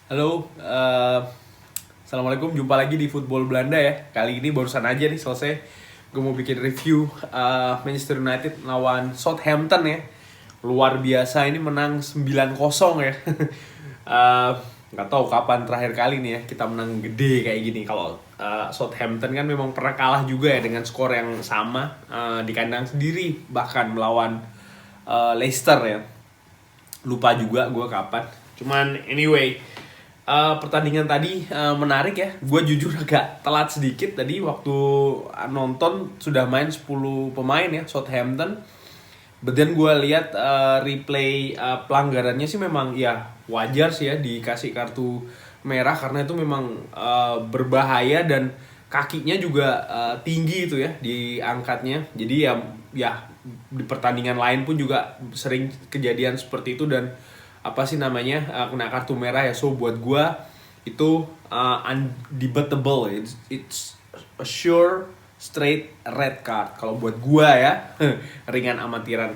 Halo, Assalamualaikum, jumpa lagi di Football Belanda ya. Kali ini barusan aja nih selesai. Gue mau bikin review Manchester United lawan Southampton ya. Luar biasa, ini menang 9-0 ya. Eh, nggak tahu kapan terakhir kali nih ya kita menang gede kayak gini. Kalau Southampton kan memang pernah kalah juga ya dengan skor yang sama di kandang sendiri, bahkan melawan Leicester ya. Lupa juga gue kapan. Cuman anyway, pertandingan tadi menarik ya. Gue jujur agak telat sedikit tadi waktu nonton sudah main 10 pemain ya Southampton. But then gue lihat replay pelanggarannya sih memang ya wajar sih ya dikasih kartu merah karena itu memang berbahaya dan kakinya juga tinggi itu ya diangkatnya. Jadi ya di pertandingan lain pun juga sering kejadian seperti itu dan apa sih namanya kena kartu merah ya. So buat gua itu undebatable, it's a sure straight red card kalau buat gua ya. Ringan amatiran.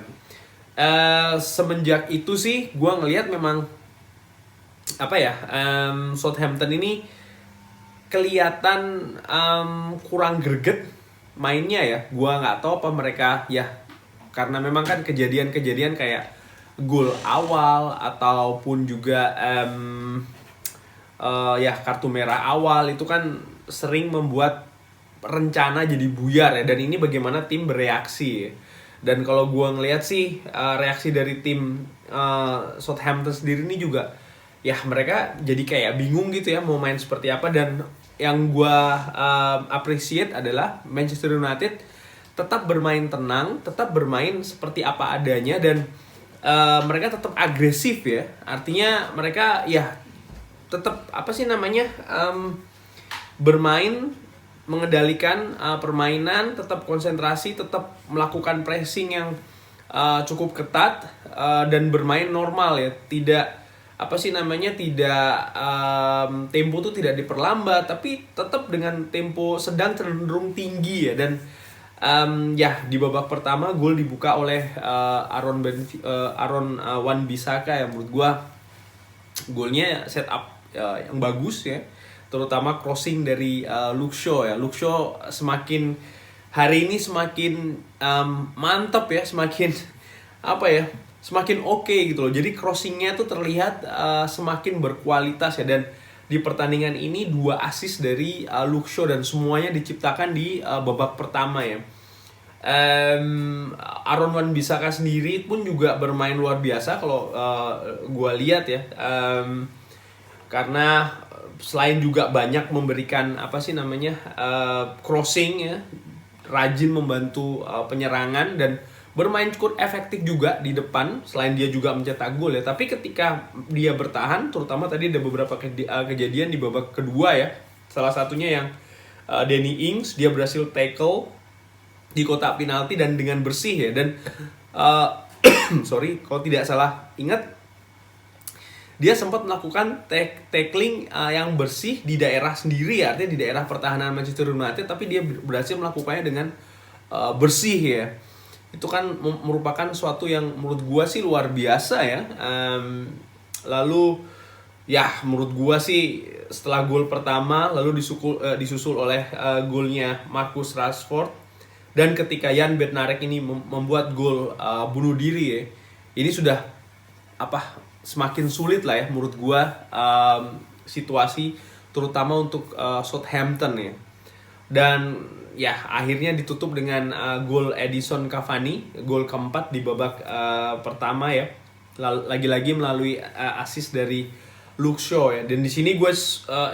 Semenjak itu sih gua ngelihat memang apa ya, Southampton ini kelihatan kurang greget mainnya ya. Gua nggak tahu apa mereka ya, karena memang kan kejadian-kejadian kayak gol awal ataupun juga ya kartu merah awal itu kan sering membuat rencana jadi buyar ya. Dan ini bagaimana tim bereaksi ya. Dan kalau gua ngelihat sih reaksi dari tim Southampton sendiri ini juga ya mereka jadi kayak bingung gitu ya mau main seperti apa. Dan yang gua appreciate adalah Manchester United tetap bermain tenang, tetap bermain seperti apa adanya, dan mereka tetap agresif ya. Artinya mereka ya tetap apa sih namanya bermain, mengendalikan permainan, tetap konsentrasi, tetap melakukan pressing yang cukup ketat dan bermain normal ya. Tidak apa sih namanya tidak tempo tuh tidak diperlambat, tapi tetap dengan tempo sedang cenderung tinggi ya. Dan ya di babak pertama gol dibuka oleh Aaron Wan-Bissaka ya. Menurut gua golnya set up yang bagus ya, terutama crossing dari Luke Shaw ya. Luke Shaw semakin hari ini semakin mantap ya, semakin apa ya, semakin oke gitu loh. Jadi crossingnya tuh terlihat semakin berkualitas ya. Dan di pertandingan ini 2 assist dari Luke Shaw dan semuanya diciptakan di babak pertama ya. Aaron Wan-Bissaka sendiri pun juga bermain luar biasa kalau gue lihat ya. Karena selain juga banyak memberikan apa sih namanya crossing ya, rajin membantu penyerangan dan bermain cukup efektif juga di depan. Selain dia juga mencetak gol ya, tapi ketika dia bertahan, terutama tadi ada beberapa kejadian di babak kedua ya. Salah satunya yang Danny Ings, dia berhasil tackle di kotak penalti dan dengan bersih ya. Dan sorry kalau tidak salah ingat, dia sempat melakukan tackling yang bersih di daerah sendiri ya, artinya di daerah pertahanan Manchester United, tapi dia berhasil melakukannya dengan bersih ya. Itu kan merupakan suatu yang menurut gua sih luar biasa ya. Lalu ya menurut gua sih setelah gol pertama lalu disusul oleh golnya Marcus Rashford, dan ketika Jan Bednarek ini membuat gol bunuh diri ya, ini sudah apa semakin sulit lah ya menurut gua situasi terutama untuk Southampton ya. Dan ya akhirnya ditutup dengan gol Edison Cavani, gol keempat di babak pertama ya. Lagi-lagi melalui assist dari Luke Shaw ya. Dan di sini gue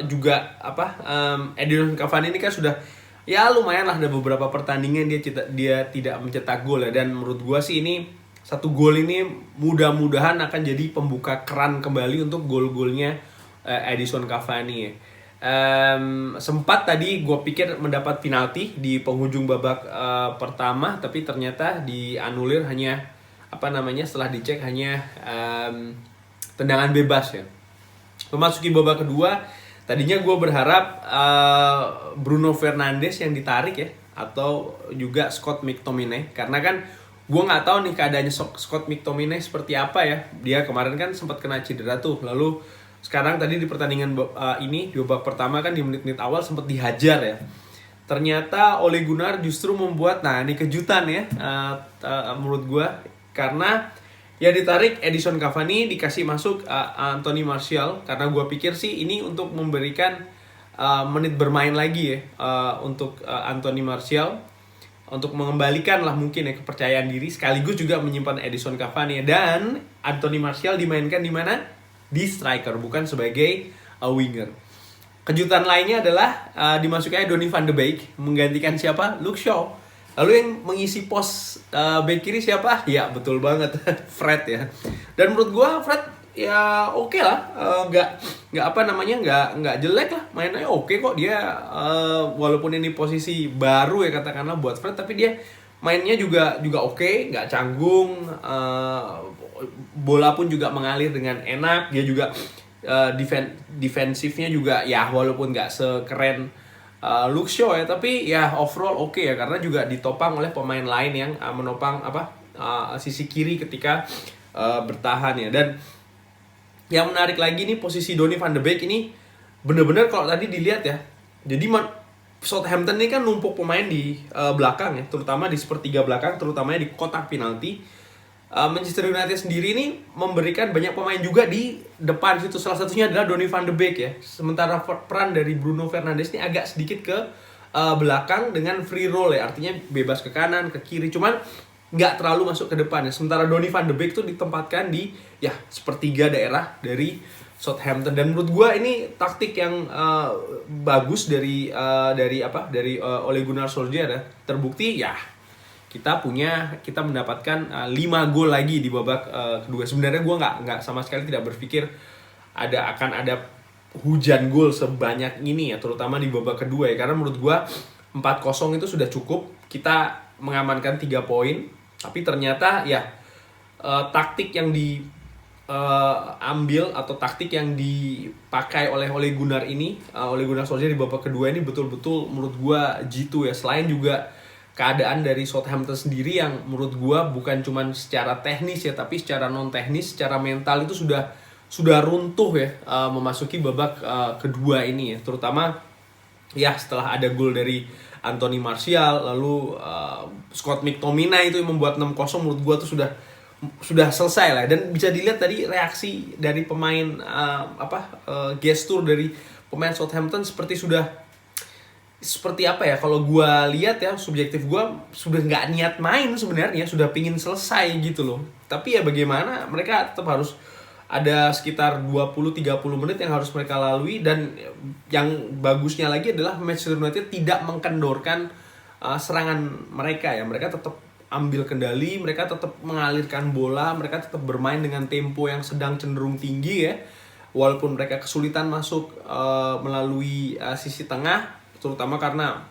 juga apa Edison Cavani ini kan sudah ya lumayan lah, ada beberapa pertandingan dia tidak mencetak gol ya. Dan menurut gue sih ini satu gol ini mudah-mudahan akan jadi pembuka keran kembali untuk gol-golnya Edison Cavani ya. Sempat tadi gue pikir mendapat penalti di penghujung babak pertama, tapi ternyata dianulir hanya apa namanya setelah dicek hanya tendangan bebas ya. Memasuki babak kedua, tadinya gue berharap Bruno Fernandes yang ditarik ya, atau juga Scott McTominay, karena kan gue nggak tahu nih keadaannya Scott McTominay seperti apa ya. Dia kemarin kan sempat kena cedera tuh, lalu Sekarang tadi di pertandingan ini di babak pertama kan di menit-menit awal sempat dihajar ya. Ternyata Ole Gunnar justru membuat, nah ini kejutan ya menurut gue, karena ya ditarik Edison Cavani, dikasih masuk Anthony Martial, karena gue pikir sih ini untuk memberikan menit bermain lagi ya untuk Anthony Martial, untuk mengembalikan lah mungkin ya kepercayaan diri, sekaligus juga menyimpan Edison Cavani. Dan Anthony Martial dimainkan di mana? Di striker, bukan sebagai winger. Kejutan lainnya adalah dimasukkannya Donny van de Beek menggantikan siapa? Luke Shaw. Lalu yang mengisi pos back kiri siapa? Ya betul banget, Fred ya. Dan menurut gua Fred ya oke lah, nggak jelek lah, mainnya oke kok dia, walaupun ini posisi baru ya katakanlah buat Fred, tapi dia mainnya juga oke, nggak canggung, bola pun juga mengalir dengan enak, dia juga defensifnya juga ya walaupun nggak sekeren Luke Shaw ya, tapi ya overall oke ya, karena juga ditopang oleh pemain lain yang menopang sisi kiri ketika bertahan ya. Dan yang menarik lagi nih, posisi Donny van de Beek ini bener-bener kalau tadi dilihat ya, jadi Southampton ini kan numpuk pemain di belakang ya, terutama di sepertiga belakang, terutamanya di kotak penalti. Manchester United sendiri ini memberikan banyak pemain juga di depan situ, salah satunya adalah Donny van de Beek ya. Sementara peran dari Bruno Fernandes ini agak sedikit ke belakang dengan free roll ya, artinya bebas ke kanan, ke kiri, cuman nggak terlalu masuk ke depan ya. Sementara Donny van de Beek itu ditempatkan di ya sepertiga daerah dari Southampton, dan menurut gue ini taktik yang bagus dari Ole Gunnar Solskjaer ya. Terbukti ya kita mendapatkan 5 gol lagi di babak kedua. Sebenarnya gue nggak sama sekali tidak berpikir akan ada hujan gol sebanyak ini ya, terutama di babak kedua ya, karena menurut gue 4-0 itu sudah cukup, kita mengamankan 3 poin. Tapi ternyata ya taktik yang diambil atau taktik yang dipakai oleh Ole Gunnar Solskjaer di babak kedua ini betul-betul menurut gue jitu ya. Selain juga keadaan dari Southampton sendiri yang menurut gua bukan cuma secara teknis ya, tapi secara non teknis, secara mental itu sudah runtuh ya memasuki babak kedua ini ya, terutama ya setelah ada gol dari Anthony Martial, lalu Scott McTominay itu yang membuat 6-0, menurut gua tuh sudah selesai lah. Dan bisa dilihat tadi reaksi dari pemain gestur dari pemain Southampton seperti apa ya, kalau gue lihat ya, subjektif gue sudah nggak niat main sebenarnya, sudah pingin selesai gitu loh. Tapi ya bagaimana, mereka tetap harus ada sekitar 20-30 menit yang harus mereka lalui. Dan yang bagusnya lagi adalah Manchester United tidak mengkendorkan serangan mereka ya. Mereka tetap ambil kendali, mereka tetap mengalirkan bola, mereka tetap bermain dengan tempo yang sedang cenderung tinggi ya. Walaupun mereka kesulitan masuk melalui sisi tengah, terutama karena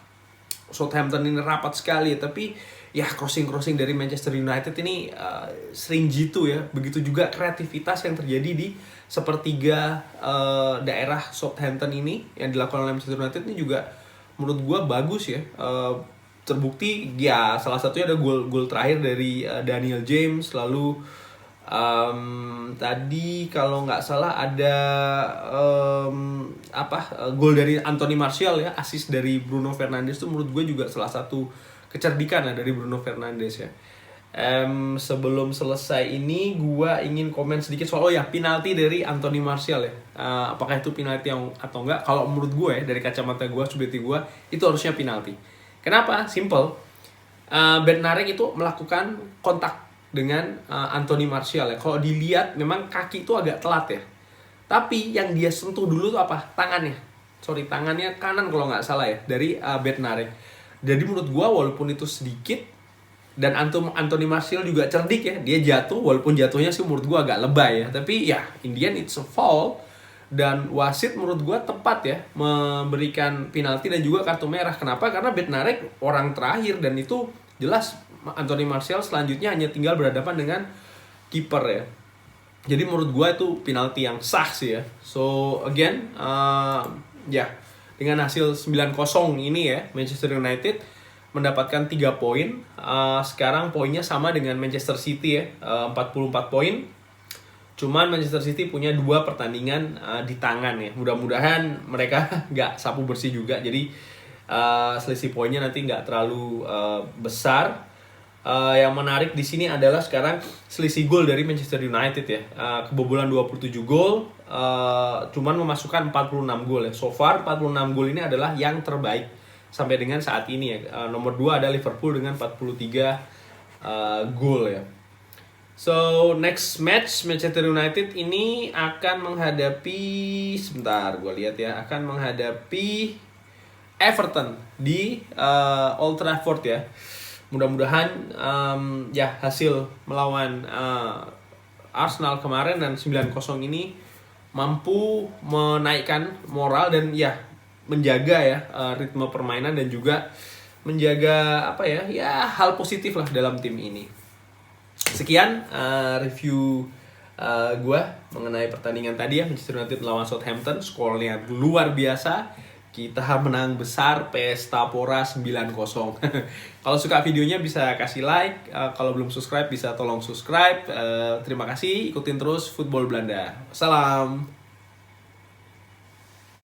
Southampton ini rapat sekali, tapi ya crossing dari Manchester United ini sering jitu ya. Begitu juga kreativitas yang terjadi di sepertiga daerah Southampton ini yang dilakukan oleh Manchester United ini juga menurut gua bagus ya. Terbukti ya, salah satunya ada gol terakhir dari Daniel James, lalu tadi kalau nggak salah ada gol dari Anthony Martial ya, assist dari Bruno Fernandes tuh menurut gue juga salah satu kecerdikan ya dari Bruno Fernandes ya. Sebelum selesai ini gue ingin komen sedikit soal penalti dari Anthony Martial ya. Apakah itu penalti atau enggak? Kalau menurut gue ya, dari kacamata gue, subjektif gue, itu harusnya penalti. Kenapa? Simple. Bednarek itu melakukan kontak dengan Anthony Martial ya. Kalau dilihat memang kaki itu agak telat ya, tapi yang dia sentuh dulu tuh apa? Tangannya kanan kalau nggak salah ya, dari Bednarek. Jadi menurut gua walaupun itu sedikit, dan Anthony Martial juga cerdik ya, dia jatuh, walaupun jatuhnya sih menurut gua agak lebay ya, tapi ya in the end it's a foul. Dan wasit menurut gua tepat ya memberikan penalti dan juga kartu merah. Kenapa? Karena Bednarek orang terakhir, dan itu jelas Anthony Martial selanjutnya hanya tinggal berhadapan dengan kiper ya. Jadi menurut gue itu penalti yang sah sih ya. So again dengan hasil 9-0 ini ya, Manchester United mendapatkan 3 poin. Sekarang poinnya sama dengan Manchester City ya, 44 poin. Cuman Manchester City punya 2 pertandingan di tangan ya. Mudah-mudahan mereka nggak sapu bersih juga. Jadi selisih poinnya nanti nggak terlalu besar. Yang menarik di sini adalah sekarang selisih gol dari Manchester United ya. Kebobolan 27 gol, cuman memasukkan 46 gol ya. So far 46 gol ini adalah yang terbaik sampai dengan saat ini ya. Nomor 2 ada Liverpool dengan 43 gol ya. So next match Manchester United ini akan menghadapi, sebentar gue lihat ya, akan menghadapi Everton di Old Trafford ya. Mudah-mudahan ya hasil melawan Arsenal kemarin dan 9-0 ini mampu menaikkan moral dan ya menjaga ya ritme permainan dan juga menjaga apa ya hal positif lah dalam tim ini. Sekian review gue mengenai pertandingan tadi ya, Manchester United melawan Southampton. Skornya luar biasa. Kita menang besar, pesta pora 9-0. Kalau suka videonya bisa kasih like, kalau belum subscribe bisa tolong subscribe. Terima kasih, ikutin terus Football Belanda. Salam.